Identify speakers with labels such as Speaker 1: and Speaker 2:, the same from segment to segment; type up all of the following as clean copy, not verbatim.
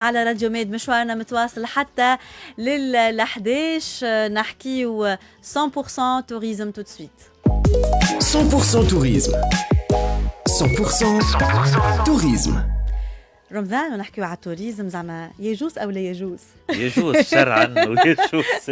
Speaker 1: على راديو ميد مشوارنا متواصل حتى لل 11 نحكيو 100% توريزم تو سويت
Speaker 2: 100% tourisme. 100% tourisme.
Speaker 1: رمضان ونحكيو على التوريزم زعما يجوز او لا يجوز
Speaker 3: يجوز شرعا ويجوز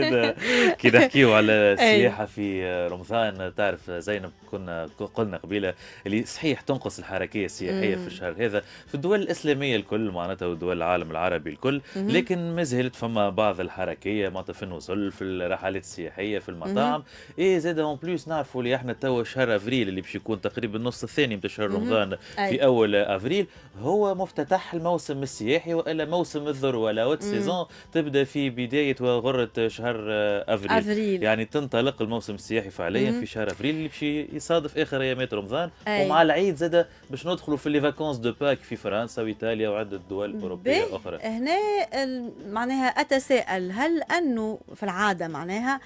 Speaker 3: كي نحكيو على السياحه في رمضان. تعرف زينب كنا قلنا قبيله اللي صحيح تنقص الحركيه السياحيه في الشهر هذا في الدول الاسلاميه الكل معناتها ودول العالم العربي الكل، لكن ما زالت فما بعض الحركيه معناتها في النزل في الرحلات السياحيه في المطاعم. اي زاد اون بليس نعرفوا اللي احنا توا شهر افريل اللي باش يكون تقريبا النص الثاني من شهر رمضان في اول افريل هو مفتتح الموسم السياحي والا موسم الذروه لا سيزون تبدا في بدايه وغره شهر افريل. يعني تنطلق الموسم السياحي فعليا في شهر افريل اللي باش يصادف اخر ايامات رمضان. ومع العيد زاد باش ندخلوا في لي فاكونس دو باك في فرنسا وايطاليا وعده دول اوروبيه اخرى.
Speaker 1: هنا معناها اتساءل هل انه في العاده معناها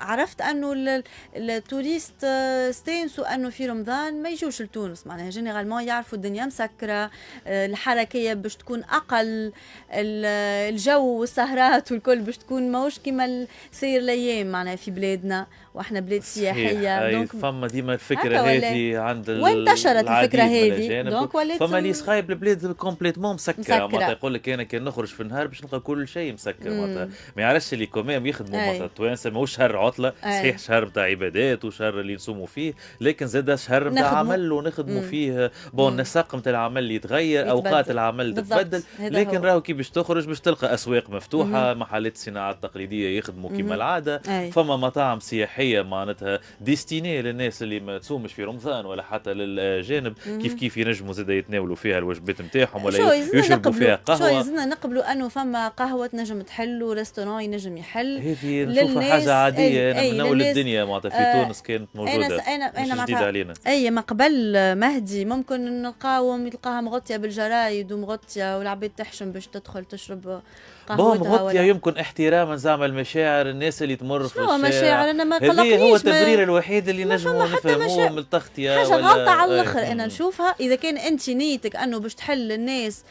Speaker 1: عرفت انه التوريست استانسوا انه في رمضان ما يجوش لتونس، معناها جينيرالمون يعرفوا الدنيا مسكره، الحركيه باش تكون اقل، الجو والسهرات والكل باش تكون ماهوش كيما سير الايام معناها في بلادنا واحنا بلاد سياحيه.
Speaker 3: دونك فما ديما الفكره هذه عند
Speaker 1: وانتشرت الفكره هذه
Speaker 3: دونك فما اللي صايب البلاد كومبليتمون مسكره معناتها يقول لك انا كان نخرج في النهار باش نلقى كل شيء مسكر معناتها ما يعرفش اللي كومام يخدموا مثلا التوانسه ماهوش شهر عطله صحيح شهر نتاع عبادات وشهر اللي نصوموا فيه، لكن زاد شهر نتاع عمل ونخدموا فيه بون النسق نتاع العمل اللي يتغير اوقات العمل تتبدل، لكن راهو كي باش تخرج باش تلقى اسواق مفتوحه، محلات الصناعات التقليديه يخدموا كما العاده، فما مطاعم سياحيه معناتها ديستيني للناس اللي ما تصومش في رمضان ولا حتى للأجانب كيف ينجموا زاد يتناولوا فيها الوجبات نتاعهم ولا يشربوا فيها قهوه.
Speaker 1: شو يزلنا نقبلوا انه فما قهوه تنجم تحل وريستوران ينجم يحل،
Speaker 3: هذه نشوفها حاجه عاديه. انا من اول الدنيا معناتها في تونس كانت موجوده
Speaker 1: انا
Speaker 3: جديده علينا.
Speaker 1: اي ما قبل مهدي ممكن نلقاهم يلقاها مغطيه بالجرايد ومغطيه والعباد تحشم باش تدخل تشرب قهوتها.
Speaker 3: مغطيه يمكن احتراما زعما المشاعر الناس اللي تمر في الشارع.
Speaker 1: مشاعر انا ما قلقنيش،
Speaker 3: هذا هو التبرير الوحيد اللي نجموا نفهموه من التغطيه
Speaker 1: حاجه غلطه على الاخر. انا نشوفها اذا كان انت نيتك انه باش تحل الناس،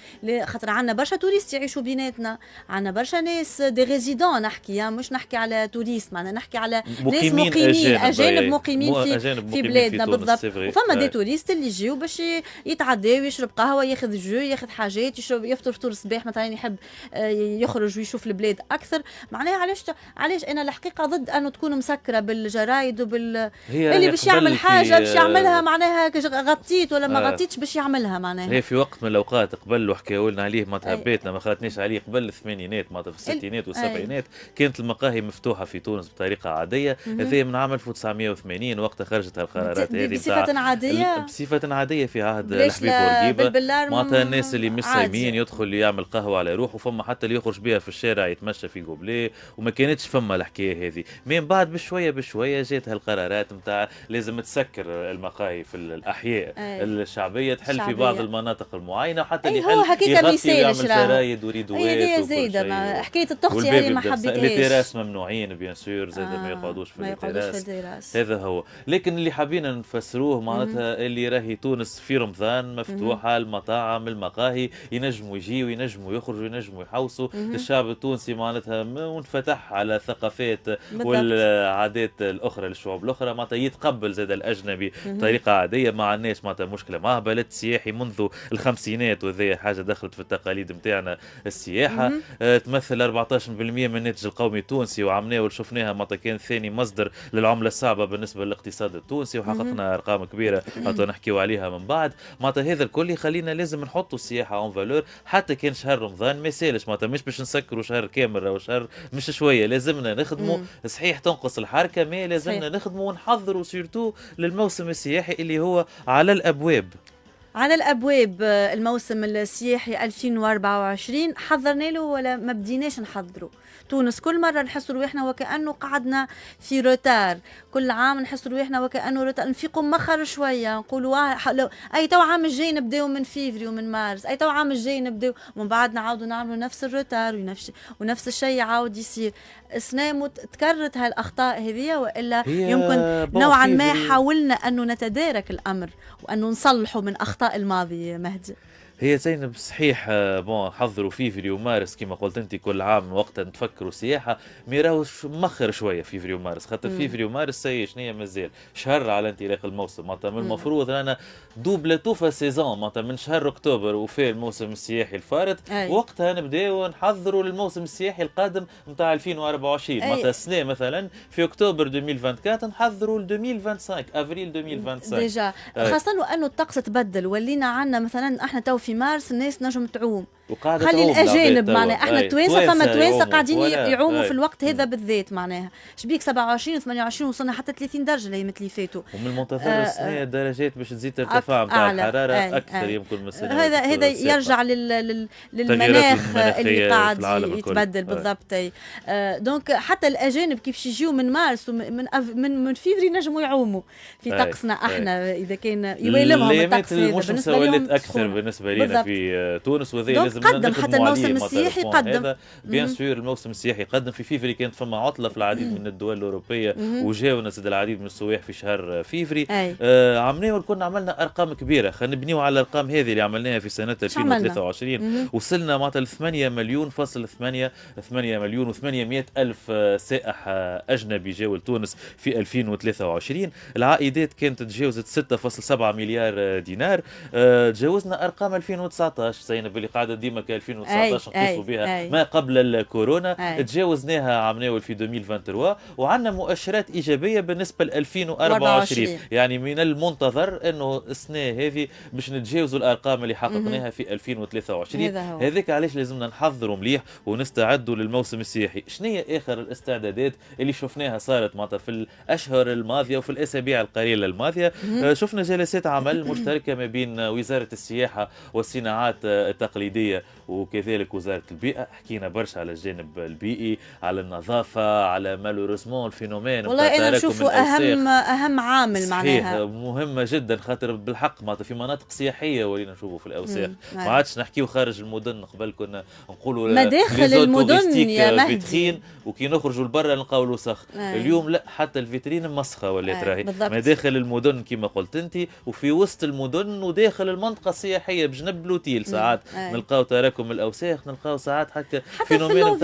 Speaker 1: خاطر عندنا برشا توريست يعيشوا بيناتنا، عندنا برشا ناس دي ريزيدون نحكي، مش نحكي على توريست، معنا نحكي على ناس مقيمين اجانب مقيمين في بلادنا بالضبط. وفما دي توريست اللي يجيو باش يتعداو ويشرب قهوه ياخذ جو ياخذ حاجات يشرب يفطر فطور الصباح مثلا يحب يخرج ويشوف البلاد اكثر. معناها علاش انا الحقيقه ضد انه تكون مسكره بالجرايد اللي باش يعمل حاجه باش يعملها معناها غطيت ولا ما غطيتش باش يعملها. معناها
Speaker 3: هي في وقت من الاوقات قبل وحكاوا لنا عليه معناتها بيتنا ما خلتنيش عليه قبل الثمانينات معناتها في الستينات والسبعينات كانت المقاهي مفتوحه في تونس بطريقه عاديه. هذه من عام 1980 وقتها خرجت القرارات هذه
Speaker 1: بصفه عاديه
Speaker 3: بصفه عاديه في عهد الحبيب بورقيبه معناتها الناس اللي مش صايمين يدخل يعمل قهوه على روحه، وفما حتى اللي يخرج بها في الشارع يتمشى في قبليه، وما كانتش فما الحكايه هذه. من بعد بشويه جات هالقرارات نتاع لازم تسكر المقاهي في الاحياء الشعبيه تحل في بعض المناطق المعينه، وحتى اللي يحل يغطي ويعمل سرايد وريدوات
Speaker 1: هي زايده حكايه التغطيه هذه ما حبيتهاش.
Speaker 3: التراس ممنوعين بيان سور زاد ما يقعدوش في التراس، هذا هو. لكن اللي حابين نفسروه معناتها اللي راهي تونس في رمضان مفتوحه، المطاعم المقاهي ينجموا يجيوا ينجموا يخرجوا ينجموا يحوسوا. الشعب التونسي معناتها منفتح على الثقافات والعادات الاخرى للشعوب الاخرى، معناتها يتقبل زاد الاجنبي بطريقه عاديه، ما عندناش معناتها مشكله معه. بلد سياحي منذ الخمسينات وهذه حاجه دخلت في التقاليد نتاعنا. السياحه تمثل 14% من الناتج القومي التونسي، وعملناه وشفناها معناتها كان ثاني مصدر للعمله الصعبه بالنسبه للاقتصاد التونسي، وحققنا ارقام كبيره حتى نحكيو عليها من بعد. معناتها هذا الكل يخلينا لازم نحطوا السياحه اون فالور، حتى كان شهر رمضان ما يسالش معناتها مش باش نسكروا شهر كامل او شهر مش شويه، لازمنا نخدموا صحيح تنقص الحركه، ما لازمنا نخدموا ونحضروا سيرتو للموسم السياحي اللي هو على الابواب.
Speaker 1: على الابواب الموسم السياحي 2024 حضرنا له ولا ما بديناش نحضره؟ تونس كل مره نحس روحنا وكانه قعدنا في روتار، كل عام نحس روحنا وكانه روتار، نفيقوا مخر شويه نقولوا اي تو عام الجاي نبداو من فيفري ومن مارس، اي تو عام الجاي نبداو، ومن بعد نعاودوا نعملوا نفس الروتار ونفس الشيء يعاود يصير. سنة تكررت هالاخطاء هذه والا يمكن نوعا ما حاولنا انه نتدارك الامر وانه نصلحه من اخطاء الماضي؟ مهدي
Speaker 3: هي زينب صحيح، بون حضروا فيفري ومارس كما قلت انت كل عام وقتها نتفكروا سياحه، مي راهوش مخر شويه فيفري ومارس، خاطر فيفري ومارس سي شنيا مازال شهر على انطلاق الموسم، معناتها من المفروض رانا دوبل توفا سيزون، معناتها من شهر اكتوبر وفي الموسم السياحي الفارط، وقتها نبداو نحضروا للموسم السياحي القادم نتاع 2024، معناتها السنه مثلا في اكتوبر 2024 نحضروا ل 2025 افريل 2025
Speaker 1: ديجا، خاصه وانه الطقس تبدل، ولينا عندنا مثلا احنا تو في مارس الناس نجم تعوم، خلي الاجانب معناها احنا التوانسه فما توانسه قاعدين يعوموا في الوقت هذا بالذات، معناها شبيك 27 و28 وصلنا حتى 30 درجه الايام اللي فاتوا،
Speaker 3: ومن المنتظر السنه الدرجات باش تزيد ترتفع نتاع الحراره اكثر يمكن من السنه.
Speaker 1: هذا يرجع للمناخ اللي قاعد يتبدل بالضبط. دونك حتى الاجانب كيف يجيو من مارس ومن فيفري نجموا يعوموا في طقسنا احنا، اذا كان يوالمهم الطقس هذا
Speaker 3: بالنسبه لهم اكثر بالنسبه لنا في تونس، وهذا لازم
Speaker 1: قدم حتى الموسم السياحي قدم
Speaker 3: بيان سور. الموسم السياحي قدم في فيفري، كانت فما عطله في العديد من الدول الاوروبيه وجاونا زاد العديد من السواح في شهر فيفري. عملنا كنا عملنا ارقام كبيره، خلينا نبنيو على الارقام هذه اللي عملناها في سنه 2023. وصلنا معناتها ل 8 مليون و800 الف سائح اجنبي جاوا لتونس في 2023. العائدات كانت تجاوزت 6.7 مليار دينار. تجاوزنا ارقام 2019 زينب اللي قاعده ديما ك 2019 نقيسوا بها ما قبل الكورونا، تجاوزناها عام في 2023 وعندنا مؤشرات ايجابيه بالنسبه ل 2024. يعني من المنتظر انه السنه هذه باش نتجاوزوا الارقام اللي حققناها في 2023. هذاك علاش لازمنا نحضروا مليح ونستعدوا للموسم السياحي. شنو هي اخر الاستعدادات اللي شفناها صارت معناتها في الاشهر الماضيه وفي الاسابيع القليله الماضيه؟ شفنا جلسات عمل مشتركه ما بين وزاره السياحه والصناعات التقليديه وكذلك وزاره البيئه. حكينا برشا على الجانب البيئي، على النظافه، على مالوريزمون الفينومين
Speaker 1: والله انا نشوفه اهم عامل معناها
Speaker 3: مهمه جدا، خاطر بالحق معناتها في مناطق سياحيه ولينا نشوفوا في الاوساخ، ما عادش نحكيو خارج المدن. قبل كنا نقولوا
Speaker 1: مداخل المدن يا مهدي
Speaker 3: وكي نخرجوا لبرا نلقاو الوسخ. اليوم لا، حتى الفيترين مسخه ولات راهي مداخل المدن كما قلت انت، وفي وسط المدن وداخل المنطقه السياحيه بجنب لوتيل ساعات نلقاو تراكم الاوساخ، نلقاو ساعات هكا
Speaker 1: فينومين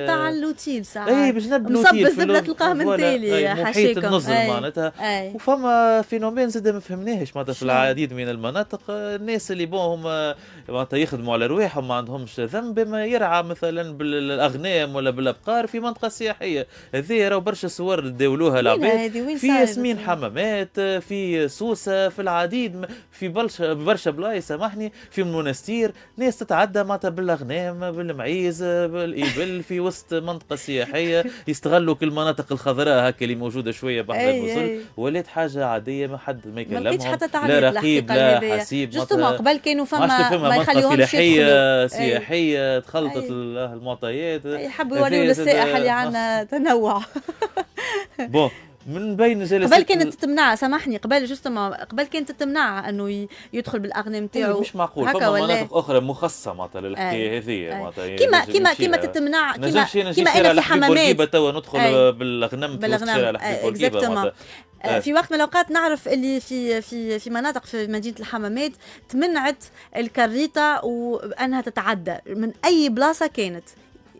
Speaker 1: تاع اللوتيل ساعات
Speaker 3: اي بجنب لوتيل
Speaker 1: مصب الزبده تلقاه من تالي
Speaker 3: محيط النزل معناتها. وفما فينومين زاد ما فهمناهش معناتها في العديد من المناطق. الناس اللي هم معناتها يخدموا على رواحهم ما عندهمش ذنب بما يرعى مثلا بالاغنام ولا بالابقار في منطقه سياحيه. هذه راهو برشا صور داولوها العباد في ياسمين حمامات، في سوسه، في العديد، في برشا بلايص سامحني، في منستير ناس تتعدى معناتها بالاغنام بالمعيز بالابل في وسط منطقه سياحيه، يستغلوا كل المناطق الخضراء هكا اللي موجوده شويه بحر الوصول. ولات حاجه عاديه، ما حد ما يكلمهم، لا رقيب لا حسيب.
Speaker 1: جوستومون قبل كانوا فما ما يخليوهمش
Speaker 3: سياحيه تخلطت المعطيات،
Speaker 1: يحبوا يوريوا للسائح اللي عندنا تنوع.
Speaker 3: بون من بين جلسات
Speaker 1: قبل كانت تمنع، سامحني، قبل كانت تمنع انه يدخل بالاغنام تاعو.
Speaker 3: مش معقول فما مناطق اخرى مخصصه معناتها للحكايه هذه معناتها
Speaker 1: كيما تتمنع
Speaker 3: كيما انا في حمامات توا ندخل بالاغنام في الشارع الحبيب
Speaker 1: في وقت من الاوقات نعرف اللي في مناطق في مدينه الحمامات تمنعت الكريطه وانها تتعدى من اي بلاصه كانت.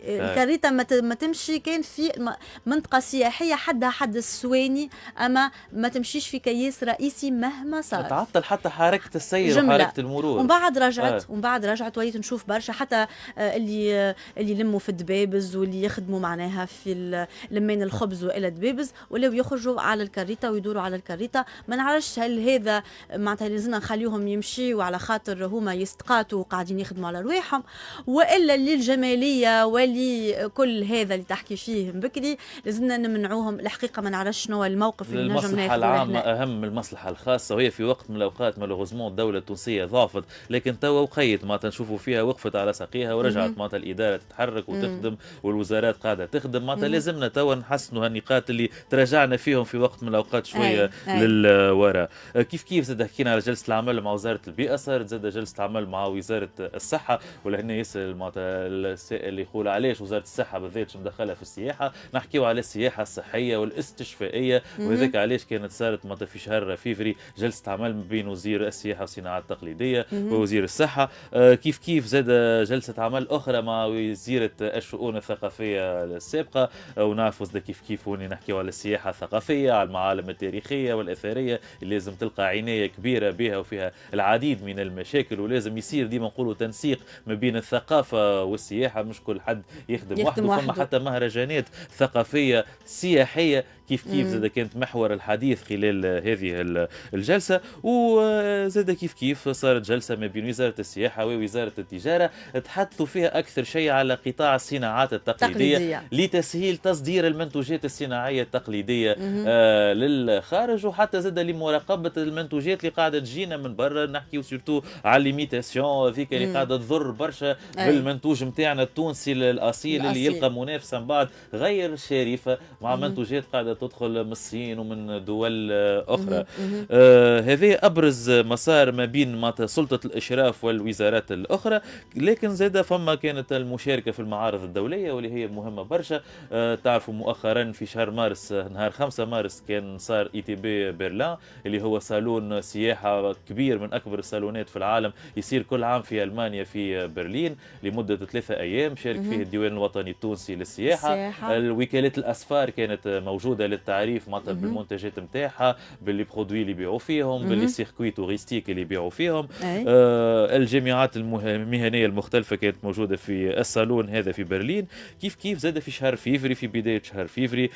Speaker 1: الكريطه ما تمشي، كان في منطقه سياحيه حدها حد السواني، اما ما تمشيش في كياس رئيسي مهما صار،
Speaker 3: تعطل حتى حركه السير وحركه المرور.
Speaker 1: ومن بعد رجعت وليت نشوف برشا حتى اللي يلموا في الدبابز واللي يخدموا معناها في لمين الخبز والى دبابز ولاو يخرجوا على الكريطه ويدوروا على الكريطه. ما نعرفش هل هذا معناتها لازمنا نخليهم يمشيوا على خاطر هما يستقاتوا وقاعدين يخدموا على رواحهم، والا للجماليه كل هذا اللي تحكي فيه بكري لازمنا نمنعوهم. الحقيقه ما نعرفش شنو الموقف اللي نجم ناخذه.
Speaker 3: المصلحه العامه اهم من المصلحه الخاصه، وهي في وقت من الاوقات مالوغوزمون الدوله التونسيه ضعفت، لكن توا وقيت معناتها نشوفوا فيها وقفت على ساقيها ورجعت معناتها الاداره تتحرك وتخدم والوزارات قاعده تخدم. معناتها لازمنا توا نحسنوا هالنقاط اللي تراجعنا فيهم في وقت من الاوقات شويه للوراء. كيف زاد حكينا على جلسه العمل مع وزاره البيئه، صارت زاد جلسه عمل مع وزاره الصحه، ولهنا يسال معناتها السائل اللي يقول عليه علاش وزاره الصحه بالذات مدخلها في السياحه، نحكيو على السياحه الصحيه والاستشفائيه. وهذاك علاش كانت صارت معناتها في شهر فيفري جلسه عمل ما بين وزير السياحه والصناعات التقليديه ووزير الصحه. كيف كيف زاد جلسه عمل اخرى مع وزيره الشؤون الثقافيه السابقه. ونعرفوا زاد كيف كيف هوني نحكيو على السياحه الثقافيه، على المعالم التاريخيه والاثريه اللي لازم تلقى عنايه كبيره بها وفيها العديد من المشاكل، ولازم يصير ديما نقولوا تنسيق ما بين الثقافه والسياحه، مش كل حد يخدم وحده. فما حتى مهرجانات ثقافيه سياحيه كيف كيف زاد كانت محور الحديث خلال هذه الجلسه. وزاد كيف كيف صارت جلسه ما بين وزاره السياحه ووزاره التجاره تحدثوا فيها اكثر شيء على قطاع الصناعات التقليديه لتسهيل تصدير المنتوجات الصناعيه التقليديه للخارج، وحتى زاد لمراقبه المنتوجات اللي قاعده تجينا من برا. نحكيو سورتو على ليميتاسيون هذيك اللي قاعده تضر برشا بالمنتوج نتاعنا التونسي الاصيل اللي يلقى منافسه من بعد غير شريفه مع منتوجات قاعده تدخل من الصين ومن دول اخرى. هذه ابرز مسار ما بين سلطه الاشراف والوزارات الاخرى. لكن زاد فما كانت المشاركه في المعارض الدوليه واللي هي مهمه برشا. تعرفوا مؤخرا في شهر مارس، نهار 5 مارس كان صار ITB برلين اللي هو صالون سياحه كبير من اكبر الصالونات في العالم، يصير كل عام في المانيا في برلين لمده 3 ايام. شارك فيه الديوان الوطني التونسي للسياحه. الوكالات الاسفار كانت موجوده للتعريف معناتها بالمنتجات نتاعها، باللي برودوي اللي يبيعوا فيهم، باللي سيركوي توريستيك اللي يبيعوا فيهم. الجامعات المهنيه المختلفه كانت موجوده في الصالون هذا في برلين. كيف كيف زاد في شهر فيفري، في بدايه شهر فيفري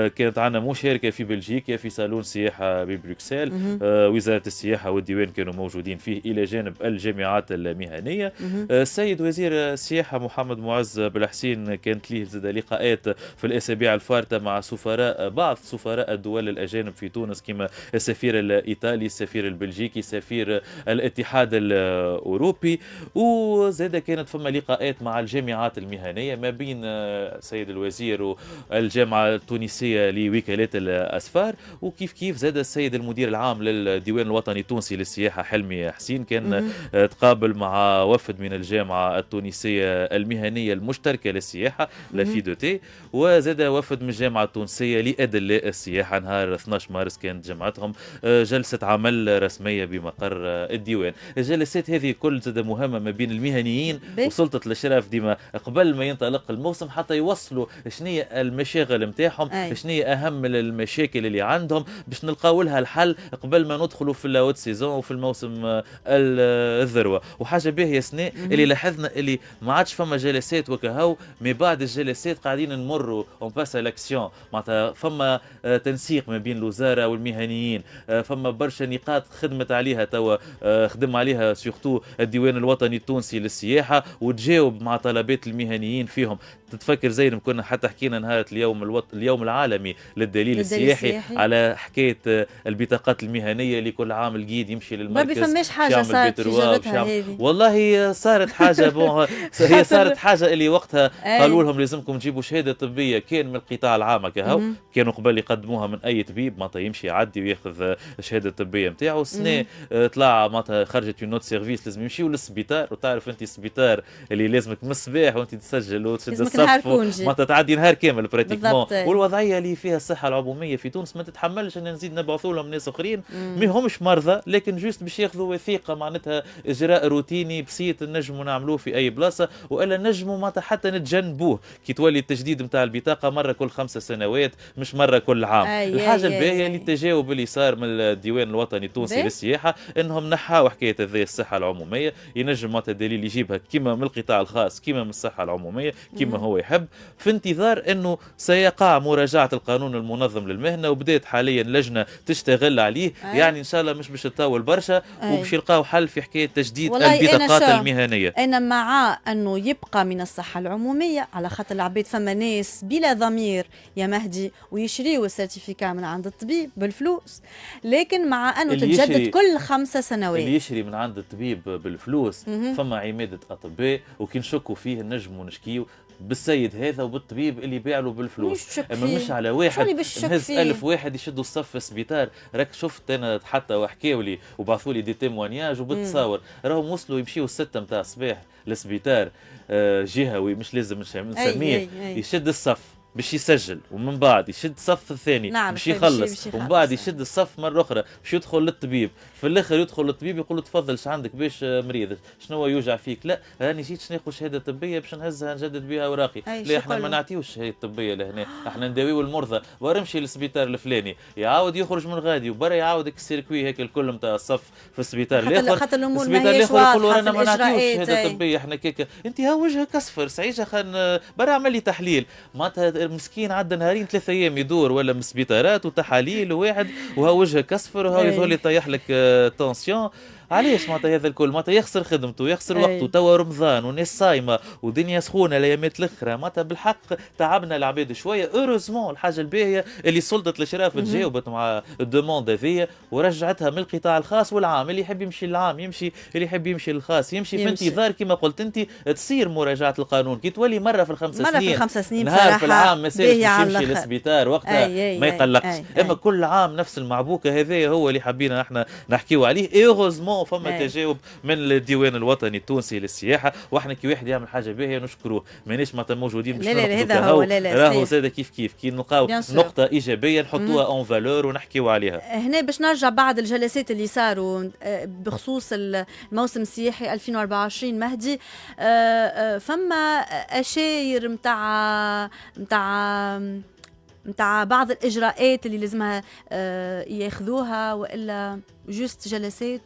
Speaker 3: كانت عندنا مشاركه في بلجيكا في صالون سياحه ببروكسل. وزاره السياحه والديوان كانوا موجودين فيه الى جانب الجامعات المهنيه. السيد وزير السياحه محمد معز بالحسين كانت ليه زاد لقاءات في الاسابيع الفارطه مع بعض سفراء الدول الاجانب في تونس كما السفير الايطالي، السفير البلجيكي، سفير الاتحاد الاوروبي. وزاد كانت فما لقاءات مع الجامعات المهنيه ما بين السيد الوزير والجامعه التونسيه لوكالات الاسفار. وكيف كيف زاد السيد المدير العام للديوان الوطني التونسي للسياحه حلمي حسين كان تقابل مع وفد من الجامعه التونسيه المهنيه المشتركه للسياحه لافيدوتي. وزاد وفد من الجامعه التونسيه لادلاء السياحه. نهار 12 مارس كانت جمعتهم جلسه عمل رسميه بمقر الديوان. الجلسات هذه كل زاد مهمه ما بين المهنيين وسلطه الاشراف ديما قبل ما ينطلق الموسم حتى يوصلوا شنية المشاغل نتاعهم، شنية اهم المشاكل اللي عندهم باش نلقاو لها الحل قبل ما ندخلوا في اللاوت سيزون وفي الموسم الذروه. وحاجه باهيه سناء اللي لاحظنا اللي ما عادش فما جلسات وكهو، مي بعد الجلسات قاعدين نمروا اون باس لاكسيون. معناتها فما تنسيق ما بين الوزاره والمهنيين، فما برشا نقاط خدمت عليها توا، خدم عليها سورتو الديوان الوطني التونسي للسياحه وتجاوب مع طلبات المهنيين فيهم. تتفكر زين كنا حتى حكينا نهار اليوم العالمي للدليل السياحي على حكايه البطاقات المهنيه اللي كل عام الجيد يمشي للمركز.
Speaker 1: ما فماش حاجه صارت في جرتها هذه.
Speaker 3: والله صارت حاجه هي صارت حاجه اللي وقتها قالوا لهم لازمكم تجيبوا شهاده طبيه كان من القطاع العام كهو. كانوا قبل يقدموها من اي طبيب معناتها يمشي يعدي وياخذ الشهاده الطبيه نتاعو. السنه طلع معناتها خرجت نوت سيرفيس لازم يمشيوا للسبيطار. وتعرف انت السبيطار اللي لازمك من الصباح وانت تسجل وتشد الصف معناتها تعدي نهار كامل براتيكمون. والوضعيه اللي فيها الصحه العموميه في تونس ما تتحملش ان نزيد نبعثوا لهم ناس اخرين ما همش مرضى لكن جوست باش ياخذوا وثيقه معناتها اجراء روتيني بسيط نجموا نعملوه في اي بلاصه والا نجموا معناتها حتى نتجنبوه كي تولي التجديد نتاع البطاقه مره كل 5 سنوات مش مره كل عام. الحاجه الباهيه اللي التجاوب اللي صار من الديوان الوطني التونسي للسياحه انهم نحاوا حكايه هذه الصحه العموميه. ينجم معناتها دليل يجيبها كما من القطاع الخاص كما من الصحه العموميه كما هو يحب، في انتظار انه سيقع مراجعه القانون المنظم للمهنه وبدات حاليا لجنه تشتغل عليه. يعني ان شاء الله مش باش تطول برشا وباش يلقاو حل في حكايه تجديد البطاقات المهنيه.
Speaker 1: انا مع انه يبقى من الصحه العموميه على خاطر العباد فما ناس بلا ضمير يا مهدي ويشريوا السيرتيفيكا من عند الطبيب بالفلوس، لكن مع انه تتجدد كل 5 سنوات.
Speaker 3: اللي يشري من عند الطبيب بالفلوس فما عماده اطباء وكي نشكوا فيه نجموا نشكيو بالسيد هذا وبالطبيب اللي باع له بالفلوس، اما مش على واحد نهز 1000 واحد يشدوا الصف في السبيطار. راك شفت انا حتى وحكاوا لي وبعثوا لي دي تيموانياج وبتصور راهم وصلوا يمشيوا 6 متاع الصباح للسبيطار جهوي مش لازم نسميه، يشد الصف باش يسجل ومن بعد يشد الصف الثاني باش يخلص ومن بعد يشد الصف مره اخرى باش يدخل للطبيب. في الاخر يدخل للطبيب يقول له تفضل ايش عندك باش مريض شنو يوجع فيك؟ لا راني جيت ناخذ شهاده طبيه باش نهزها نجدد بها اوراقي. لا احنا ما نعطيوش شهاده طبيه لهنا، احنا نداويو المرضى ورمشي للسبيطار الفلاني يعاود يخرج من غادي وبرا يعاودك السيركوي هيك الكل نتاع الصف في السبيطار الاخر. السبيطار الاخر يقول له رانا ما نعطيوش شهاده طبيه احنا كيك انت ها وجهك اصفر سعيجه خان برا عمل لي تحليل معناتها مسكين عدى نهارين 3 ايام يدور ولا من سبيطارات وتحاليل وواحد وها وجهك اصفر وها يظهر يطيح لك تونسيون. علاش معناتها هذا الكل معناتها يخسر خدمته يخسر وقته. توا رمضان وناس صايمه ودنيا سخونه الايامات الاخرى معناتها بالحق تعبنا العباد شويه. اوروزمون الحاجه الباهيه اللي سلطه الاشراف تجاوبت مع الدوموند هذيا ورجعتها من القطاع الخاص والعام. اللي يحب يمشي للعام يمشي، اللي يحب يمشي للخاص يمشي. في انتظار كما قلت انت تصير مراجعه القانون كي تولي مره في الخمس سنين،
Speaker 1: مرة في الخمس سنين
Speaker 3: نهار في العام ما يمشي للسبيطار وقتها ما يقلقش. اما كل عام نفس المعبوكه هذا هو اللي حبينا احنا نحكيو عليه. اوروزمون فما تجاوب من الديوان الوطني التونسي للسياحه، واحنا كي واحد يعمل حاجه باهيه نشكروه مانيش معناتها موجودين باش نقولوا راهو زاد كيف كي نلقاو نقطه ايجابيه نحطوها اون فالور ونحكيو عليها.
Speaker 1: هنا باش نرجع بعض الجلسات اللي صاروا بخصوص الموسم السياحي 2024 مهدي، فما اشاير متاع بعض الاجراءات اللي لازمها ياخذوها والا جوست جلسات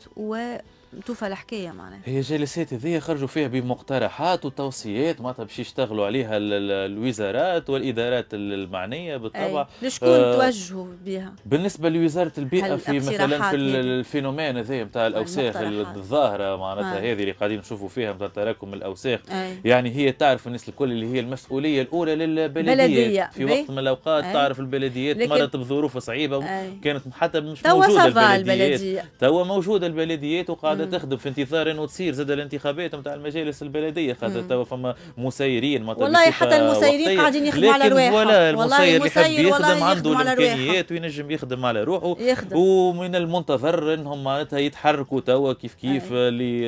Speaker 1: توفى الحكايه معناها؟
Speaker 3: هي جلسات هذه خرجوا فيها بمقترحات وتوصيات معناتها باش يشتغلوا عليها الوزارات والادارات المعنيه بالطبع.
Speaker 1: لشكون توجهوا بها؟
Speaker 3: بالنسبه لوزاره البيئه في مثلا في الفينومين هذا نتاع الاوساخ الظاهره معناتها هذه اللي قاعدين نشوفوا فيها نتاع تراكم الاوساخ. يعني هي تعرف الناس الكل اللي هي المسؤوليه الاولى للبلديات في وقت من الاوقات. تعرف البلديات مرت بظروف صعيبه كانت حتى مش موجوده البلديات. توا موجوده البلديات وقاعده تخدم في انتظار انه تصير زاد الانتخابات نتاع المجالس البلديه. خاطر توا فما مسيرين
Speaker 1: والله حتى المسيرين قاعدين يخدموا على رواحهم.
Speaker 3: ولا المسير اللي يحب يخدم عنده الامكانيات وينجم يخدم على روحه ومن المنتظر انهم معناتها يتحركوا توا كيف اللي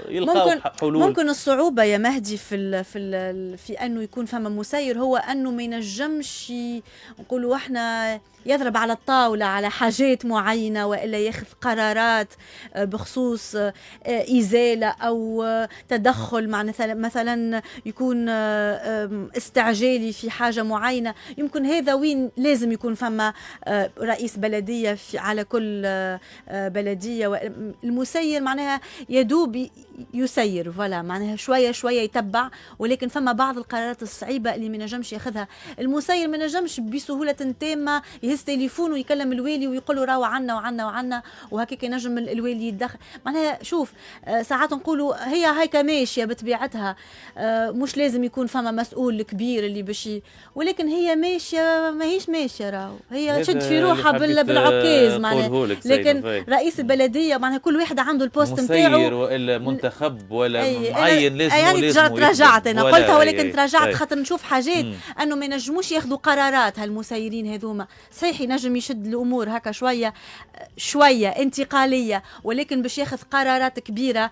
Speaker 3: يلقاو حلول.
Speaker 1: ممكن الصعوبه يا مهدي في انه يكون فما مسير هو انه ما ينجمش نقولوا احنا يضرب على الطاولة على حاجات معينة وإلا ياخذ قرارات بخصوص إزالة أو تدخل مع مثلا يكون استعجالي في حاجة معينة. يمكن هذا وين لازم يكون فما رئيس بلدية على كل بلدية. المسير معناها يدوب يسير فوالا معناها شوية شوية يتبع، ولكن فما بعض القرارات الصعيبة اللي ما نجمش ياخذها المسير. ما نجمش بسهولة تامة يهز تليفون ويكلم الوالي ويقول له راهو عنا وهكاك ينجم الوالي يتدخل. معناها شوف ساعات نقولوا هيك ماشيه بطبيعتها، مش لازم يكون فما مسؤول كبير اللي باش ولكن هي ماشيه ماهيش ماشيه راهو هي تشد في روحها بالعكاز معناها. لكن رئيس البلديه معناها كل واحد عنده البوست نتاعو
Speaker 3: ولا منتخب ولا معين لازم
Speaker 1: يعني تراجعت انا قلتها ولكن تراجعت خاطر نشوف حاجات انه ما ينجموش ياخذوا قرارات. هالمسيرين هذوما صحيح ينجم يشد الامور هكا شويه انتقاليه، ولكن باش ياخذ قرارات كبيره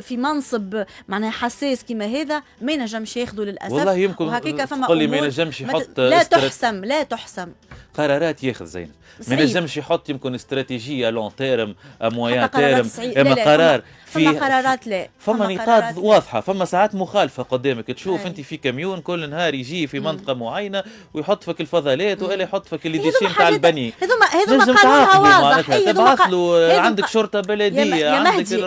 Speaker 1: في منصب معناها حساس كما هذا ما ينجمش ياخذوا للاسف.
Speaker 3: والله يمكن
Speaker 1: وهكاك فما
Speaker 3: تقول لي ما ينجمش يحط
Speaker 1: لا تحسم
Speaker 3: قرارات ياخذ زين. ما ينجمش يحط يمكن استراتيجيه لون تيرم مويان تيرم. اما قرار
Speaker 1: فما قرارات لا
Speaker 3: فما نقاط واضحه. فما ساعات مخالفه قدامك تشوف انت في كاميون كل نهار يجي في منطقه معينه ويحط فيك الفضلات والا يحط فيك اللي ديشين تاع البني.
Speaker 1: هذوما قانونها واضح.
Speaker 3: تبعث له عندك شرطه بلديه
Speaker 1: يا مهدي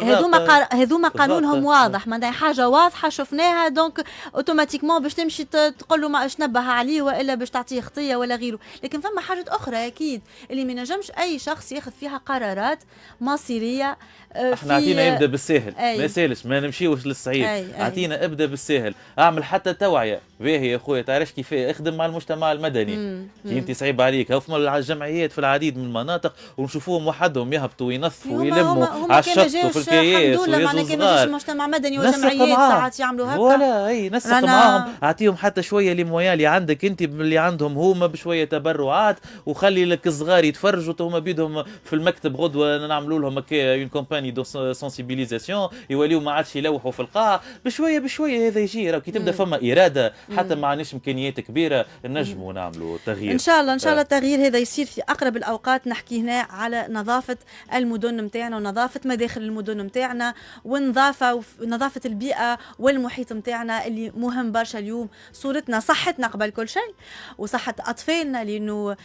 Speaker 1: هذوما قانونهم واضح معناها حاجه واضحه شفناها دونك اوتوماتيكمون باش تمشي تقول له ما نبه عليه والا باش تعطيه خطيه ولا غيره. لكن فما حاجات اخرى اكيد اللي ما نجمش اي شخص ياخذ فيها قرارات مصيريه.
Speaker 3: احنا عطينا يبدا بالساهل ما يسالش ما نمشيوش للصعيد. عطينا ابدا بالساهل. اعمل حتى توعيه باهي يا خويا تعرفش كيف اخدم مع المجتمع المدني. كي انت صعيب عليك هما الجمعيات في العديد من المناطق ونشوفوهم وحدهم يهبطوا وينظفوا ويلموا على الشط وفي الكياس
Speaker 1: ويزوا صغار. مجتمع مدني وجمعيات ساعات يعملوا هكا
Speaker 3: ولا اي نسق معاهم، اعطيهم حتى شويه لي مويا اللي عندك انت اللي عندهم هما بشويه تبرعات، وخلي لك الصغار يتفرجوا هما بيدهم في المكتب غدوه نعملوا لهم هكا اون كومباني دو سونسيبيليزاسيون يوليو ما عادش يلوحوا في القاع بشويه بشويه. هذا يجي راهو كي تبدا فما اراده حتى ما عندناش امكانيات كبيره نجموا نعملوا تغيير.
Speaker 1: ان شاء الله التغيير هذا يصير في اقرب الاوقات. نحكي هنا على نظافه المدن نتاعنا ونظافه مداخل المدن نتاعنا ونظافه البيئه والمحيط نتاعنا اللي مهم برشا اليوم. صورتنا صحتنا قبل كل شيء وصحه اطفالنا، لانه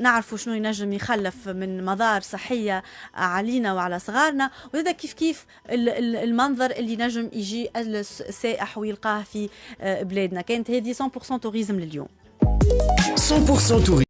Speaker 1: نعرفوا شنو ينجم يخلف من مضار صحيه علينا وعلى صغارنا، وهذا كيف المنظر اللي نجم يجي السائح ويلقاه في بلادنا. كانت هذه 100% توريزم لليوم.
Speaker 2: 100% توريزم.